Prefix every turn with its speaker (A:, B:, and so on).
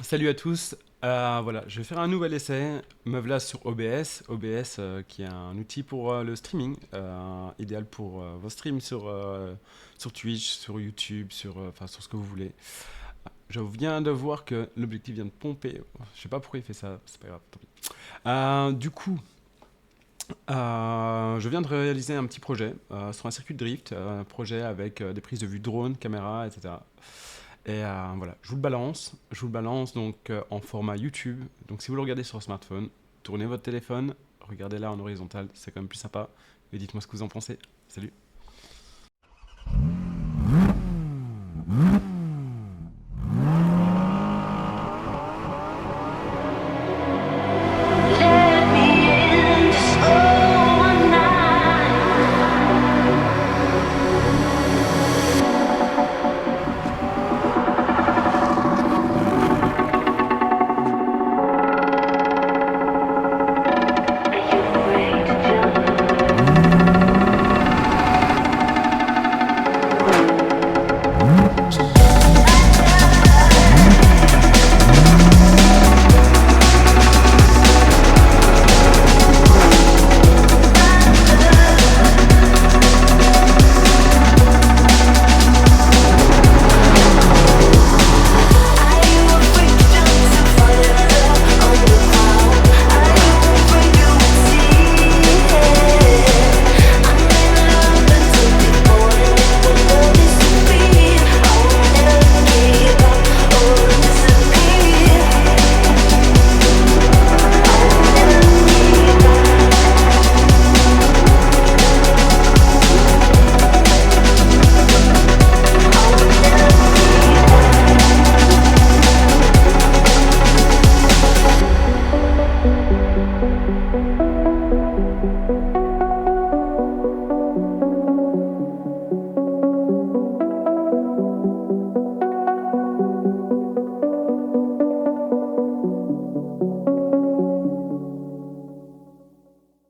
A: Salut à tous. Voilà, je vais faire un nouvel essai. Me voilà sur OBS. OBS qui est un outil pour le streaming, idéal pour vos streams sur Twitch, sur YouTube, enfin, sur ce que vous voulez. Je viens de voir que l'objectif vient de pomper. Je sais pas pourquoi il fait ça, c'est pas grave, tant pis. Du coup, je viens de réaliser un petit projet sur un circuit de drift, un projet avec des prises de vue drone, caméra, etc. Et voilà, je vous le balance donc en format YouTube. Donc si vous le regardez sur smartphone, tournez votre téléphone, regardez là en horizontal, c'est quand même plus sympa. Et dites-moi ce que vous en pensez. Salut!